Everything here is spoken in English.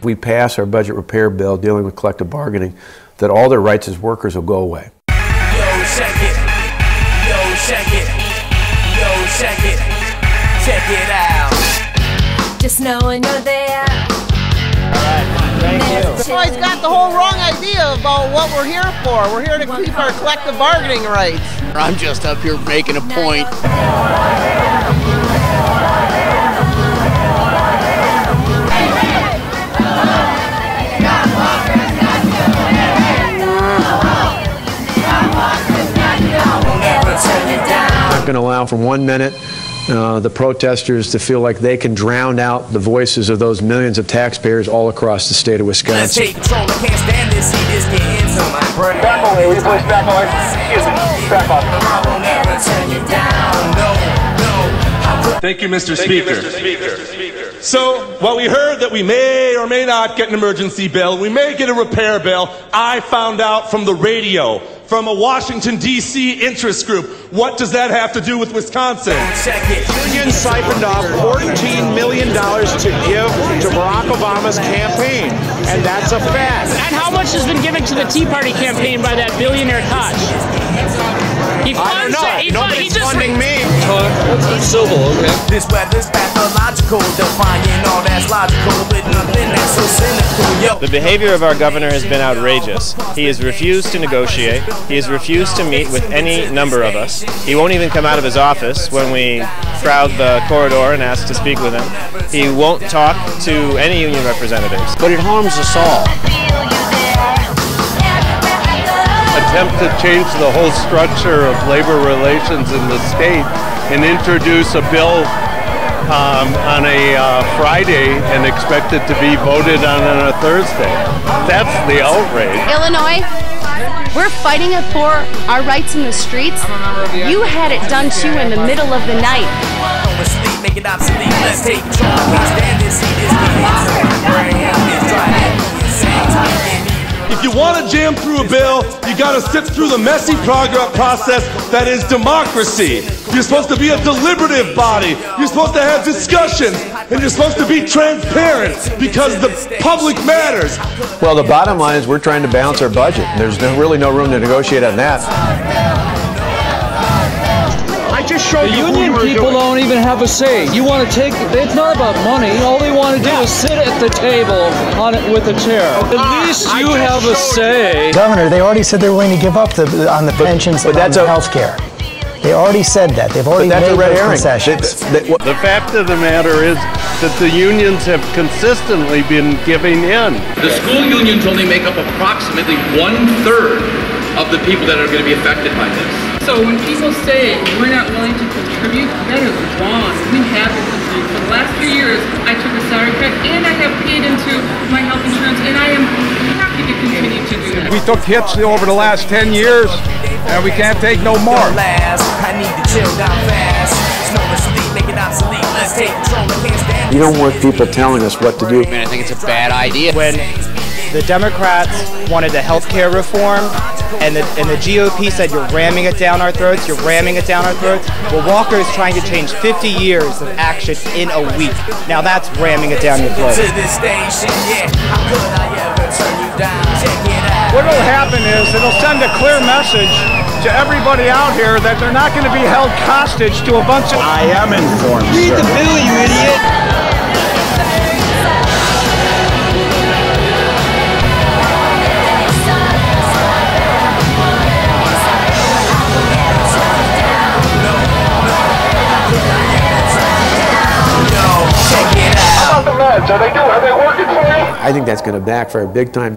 we pass our budget repair bill dealing with collective bargaining, that all their rights as workers will go away. Yo, check it. Yo, check it. Yo, check it. Check it out. Just knowing you're there. Thank you. So he's got the whole wrong idea about what we're here for. We're here to keep our collective bargaining rights. I'm just up here making a point. Not going to allow for 1 minute the protesters to feel like they can drown out the voices of those millions of taxpayers all across the state of Wisconsin. Let's take control. I can't stand this. See this get into my brain. Back away. Will you please back away? Excuse me. Back off. I will never turn you down. No, no. Thank you, Mr. Speaker. So, while we heard that we may or may not get an emergency bill, we may get a repair bill, I found out from the radio, from a Washington, D.C. interest group. What does that have to do with Wisconsin? Union siphoned off $14 million to give to Barack Obama's campaign, and that's a fact. And how much has been given to the Tea Party campaign by that billionaire Koch? He funds it. Nobody's funding me. It's civil, okay? This weather's pathological, defying all that's logical, with nothing that's so cynical. Yo. The behavior of our governor has been outrageous. He has refused to negotiate. He has refused to meet with any number of us. He won't even come out of his office when we crowd the corridor and ask to speak with him. He won't talk to any union representatives. But it harms us all. Attempt to change the whole structure of labor relations in the state and introduce a bill on a Friday and expect it to be voted on a Thursday. That's the outrage. Illinois, we're fighting it for our rights in the streets. You had it done too in the middle of the night. Make it obsolete. Let's take control. Can't stand this. See this get into my brain. It's driving me insane. If you want to jam through a bill, you got to sit through the messy progress process that is democracy. You're supposed to be a deliberative body. You're supposed to have discussions, and you're supposed to be transparent because the public matters. Well, the bottom line is we're trying to balance our budget. There's really no room to negotiate on that. The union people don't even have a say. You want to take, it's not about money. All they want to do is sit at the table on it with a chair. At least you have a say. Governor, they already said they're willing to give up on the pensions and on the health care. They already said that. They've already made those concessions. The fact of the matter is that the unions have consistently been giving in. The school unions only make up approximately 1/3 of the people that are going to be affected by this. So when people say we're not willing to contribute, that is wrong. We have to contribute. For the last 3 years, I took a salary cut and I have paid into my health insurance, and I am happy to continue to do that. We took hits over the last 10 years, and we can't take no more. I need to chill down fast. No sleep, make it obsolete. Let's take control. I can't stand. You don't want people telling us what to do. I think it's a bad idea. When the Democrats wanted the health care reform, and the GOP said you're ramming it down our throats, you're ramming it down our throats. Well, Walker is trying to change 50 years of action in a week. Now that's ramming it down your throat. What will happen is it'll send a clear message to everybody out here that they're not going to be held hostage to a bunch of... I am informed, Read the bill, you idiot. How about the meds? Are they working for you? I think that's going to backfire big time.